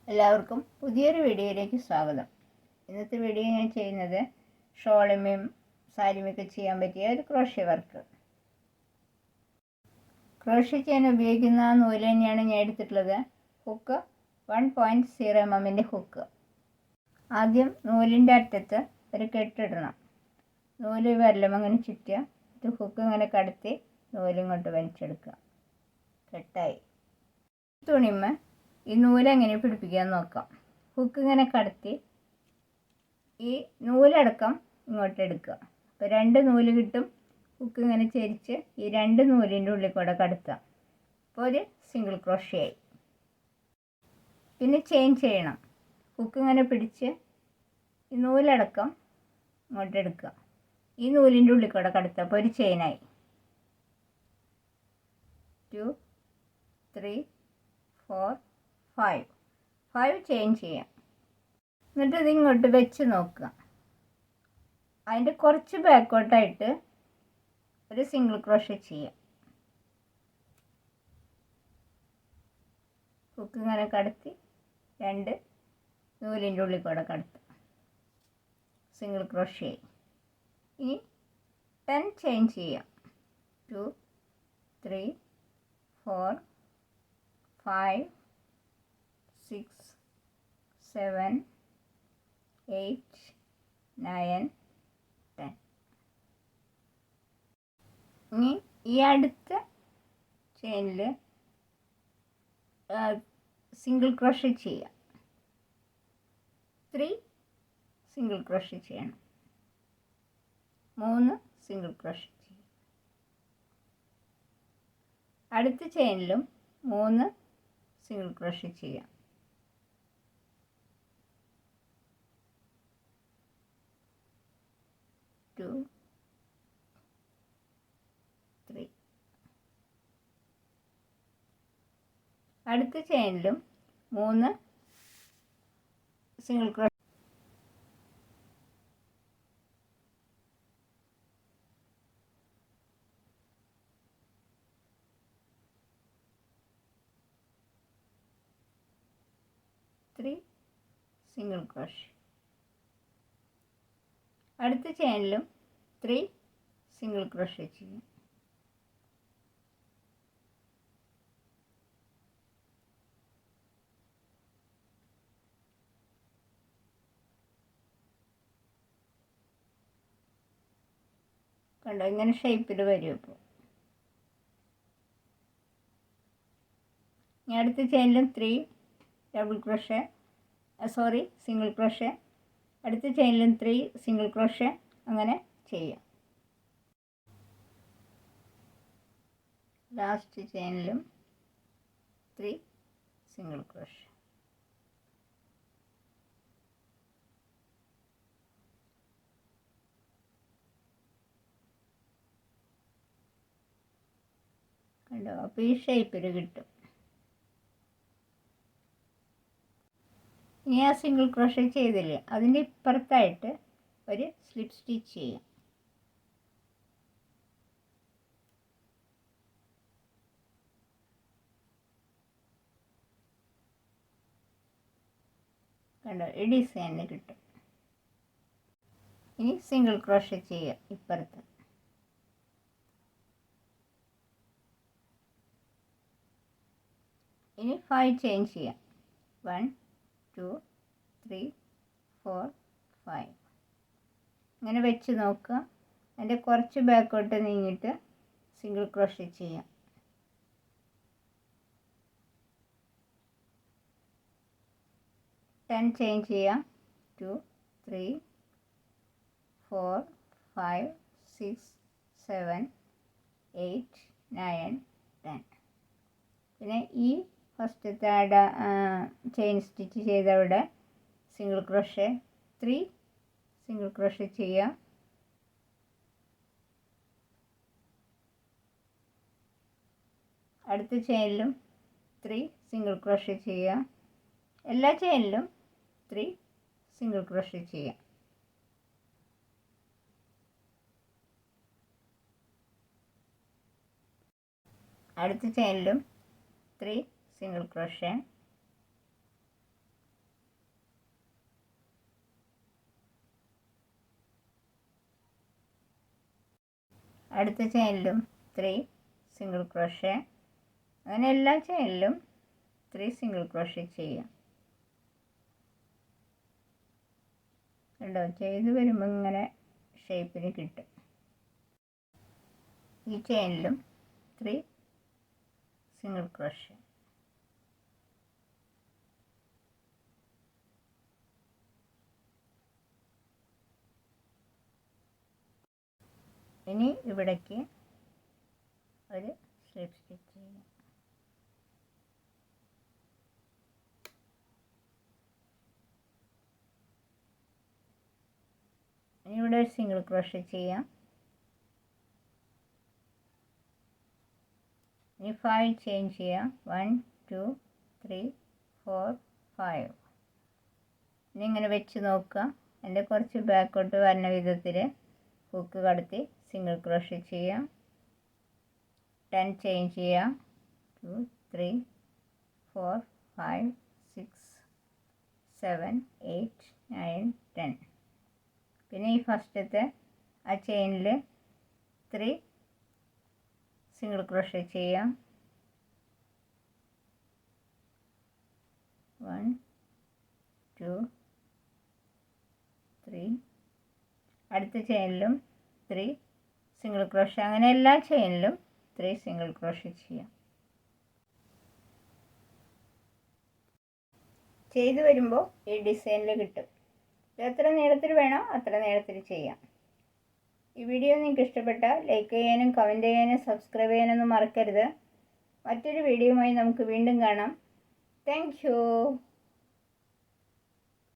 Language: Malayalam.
എല്ലാവർക്കും പുതിയൊരു വീഡിയോയിലേക്ക് സ്വാഗതം. ഇന്നത്തെ വീഡിയോ ഞാൻ ചെയ്യുന്നത് ഷോളുമേയും സാരിയുമൊക്കെ ചെയ്യാൻ പറ്റിയ ഒരു ക്രോഷ്യ വർക്ക്. ക്രോഷ്യ ചെയ്യാൻ ഉപയോഗിക്കുന്ന നൂല് തന്നെയാണ് ഞാൻ എടുത്തിട്ടുള്ളത്. Hook 1.0 mm hook. ആദ്യം നൂലിൻ്റെ അറ്റത്ത് ഒരു കെട്ടിടണം. നൂല് വരലും അങ്ങനെ ചുറ്റുക. ഇത് ഹുക്ക് ഇങ്ങനെ കടത്തി നൂലിങ്ങോട്ട് വലിച്ചെടുക്കുക. കെട്ടായി. തുണിമ ഈ നൂലെങ്ങനെ പിടിപ്പിക്കാൻ നോക്കാം. ഹുക്ക് ഇങ്ങനെ കടത്തി ഈ നൂലടക്കം ഇങ്ങോട്ട് എടുക്കുക. അപ്പോൾ 2 നൂല് കിട്ടും. ഹുക്ക് ഇങ്ങനെ ചരിച്ച് ഈ 2 നൂലിൻ്റെ ഉള്ളിൽ കൂടെ കടത്താം. അപ്പോൾ ഒരു സിംഗിൾ ക്രോഷ്യായി. പിന്നെ ചെയിൻ ചെയ്യണം. ഹുക്ക് ഇങ്ങനെ പിടിച്ച് ഈ നൂലടക്കം ഇങ്ങോട്ട് എടുക്കുക. ഈ നൂലിൻ്റെ ഉള്ളിൽ കൂടെ കടത്തുക. അപ്പോൾ ഒരു ചെയിനായി. 2 3 4 5 ചെയിൻ ചെയ്യാം. എന്നിട്ട് ഇത് ഇങ്ങോട്ട് വെച്ച് നോക്കുക. അതിൻ്റെ കുറച്ച് ബാക്കോട്ടായിട്ട് ഒരു സിംഗിൾ ക്രോഷ്യ ചെയ്യാം. ഹുക്ക് ഇങ്ങനെ കടത്തി 2 നൂലിൻ്റെ ഉള്ളിൽ കൂടെ കടത്തുക. Single crochet. ഇനി 10 ചെയിൻ ചെയ്യാം. 2 3 4 5 6 7 8 9 10. ഇനി ഈ അടുത്ത ചെയിനിൽ സിംഗിൾ ക്രോഷ്യ ചെയ്യാം. 3 സിംഗിൾ ക്രോഷ്യ ചെയ്യണം. 3 സിംഗിൾ ക്രോഷ്യ ചെയ്യും. അടുത്ത ചെയിനിലും 3 സിംഗിൾ ക്രോഷ്യ ചെയ്യാം. 2 3. അടുത്ത ചെയിനിലും 3 സിംഗിൾ ക്രോഷ്യ. Single crochet. അടുത്ത ചെയിനിലും 3 സിംഗിൾ ക്രോഷ്യ ചെയ്യും. കണ്ടോ, ഇങ്ങനെ ഷേപ്പിൽ വരും. ഇപ്പോൾ ഇനി അടുത്ത ചെയിനിലും 3 ഡബിൾ ക്രോഷ്യ സിംഗിൾ ക്രോഷ്യ. അടുത്ത ചെയിനിലും 3 സിംഗിൾ ക്രോഷ്യ. അങ്ങനെ ചെയ്യാം. ലാസ്റ്റ് ചെയിനിലും 3 സിംഗിൾ ക്രോഷ്യ. കണ്ടോ, അപ്പോൾ ഈ ഷേപ്പിൽ കിട്ടും. ഇനി ആ സിംഗിൾ ക്രോഷ്യ ചെയ്തില്ലേ, അതിൻ്റെ ഇപ്പുറത്തായിട്ട് ഒരു സ്ലിപ്പ് സ്റ്റിച്ച് ചെയ്യാം. കണ്ടോ, ഈ ഡിസൈനിൽ കിട്ടും. ഇനി സിംഗിൾ ക്രോഷ്യ ചെയ്യുക ഇപ്പുറത്ത്. ഇനി 5 ചെയിൻ ചെയ്യാം. 1 2 3 4 5. ഇങ്ങനെ വെച്ച് നോക്കുക. അതിൻ്റെ കുറച്ച് ബാക്കോട്ട് നീങ്ങിയിട്ട് സിംഗിൾ ക്രോഷ്യ ചെയ്യാം. 10 ചെയിൻ ചെയ്യാം. 2 3 4 5 6 7 8 9 10. പിന്നെ ഈ ഫസ്റ്റത്തെ ചെയിൻ സ്റ്റിച്ച് ചെയ്തവിടെ സിംഗിൾ ക്രോഷ്യ 3 സിംഗിൾ ക്രോഷ്യ ചെയ്യുക. അടുത്ത ചെയിനിലും 3 സിംഗിൾ ക്രോഷ്യ ചെയ്യുക. എല്ലാ ചെയിനിലും 3 സിംഗിൾ ക്രോഷ്യ ചെയ്യുക. അടുത്ത ചെയിനിലും 3 സിംഗിൾ ക്രോഷ്യ. അടുത്ത ചെയിനിലും 3 സിംഗിൾ ക്രോഷേ. അങ്ങനെ എല്ലാ ചെയിനിലും 3 സിംഗിൾ ക്രോഷേ ചെയ്യാം. കണ്ടോ, ചെയ്ത് വരുമ്പോൾ ഇങ്ങനെ ഷേപ്പിന് കിട്ടും. ഈ ചെയിനിലും 3 സിംഗിൾ ക്രോഷേ. ഇനി ഇവിടേക്ക് ഒരു സ്ലിപ്പ് സ്റ്റിച്ച് ചെയ്യാം. ഇനി ഇവിടെ ഒരു സിംഗിൾ ക്രോഷേ ചെയ്യാം. ഇനി 5 ചെയിൻ ചെയ്യാം. 1 2 3 4 5. ഇനി ഇങ്ങനെ വെച്ച് നോക്കുക. എൻ്റെ കുറച്ച് ബാക്കോട്ട് വരുന്ന വിധത്തിൽ ഹുക്ക് കടത്തി സിംഗിൾ ക്രോഷേ ചെയ്യാം. 10 ചെയിൻ ചെയ്യാം. 2 3 4 5 6 7 8 9 10. പിന്നെ ഈ ഫസ്റ്റത്തെ ആ ചെയിനിൽ 3 സിംഗിൾ ക്രോഷേ ചെയ്യാം. 1 2 3. അടുത്ത ചെയിനിലും 3 സിംഗിൾ ക്രോഷേ. അങ്ങനെ എല്ലാ ചെയിനിലും 3 സിംഗിൾ ക്രോഷേ ചെയ്യാം. ചെയ്തു വരുമ്പോൾ ഈ ഡിസൈനിൽ കിട്ടും. എത്ര നീളത്തിൽ വേണോ അത്ര നീളത്തിൽ ചെയ്യാം. ഈ വീഡിയോ നിങ്ങൾക്ക് ഇഷ്ടപ്പെട്ടാൽ ലൈക്ക് ചെയ്യാനും കമൻറ്റ് ചെയ്യാനും സബ്സ്ക്രൈബ് ചെയ്യാനൊന്നും മറക്കരുത്. മറ്റൊരു വീഡിയോയുമായി നമുക്ക് വീണ്ടും കാണാം. Thank you.